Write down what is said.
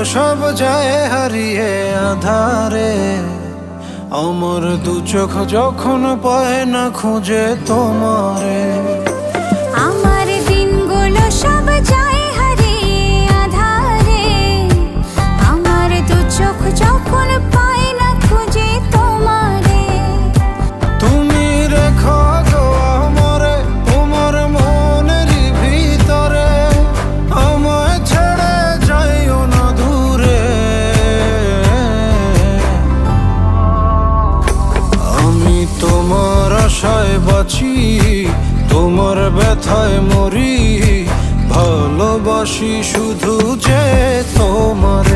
সব যায় হারিয়ে আধারে। আমার দু চোখ যখন পায় না খুঁজে তোমারে। আমার দিনগুলো সব যায় হারিয়ে আঁধারে। আমার দু চোখ যখন পায় না খুঁজে তোমারে। তুমি রেখো গো আমারে তোমার মনেরই ভিতরে, আমায় ছেড়ে যাইও না দূরে। আমি তোমার আশায় বাঁচি, তোমার ব্যথায় মরি, ভালোবাসি শুধু যে তোমার।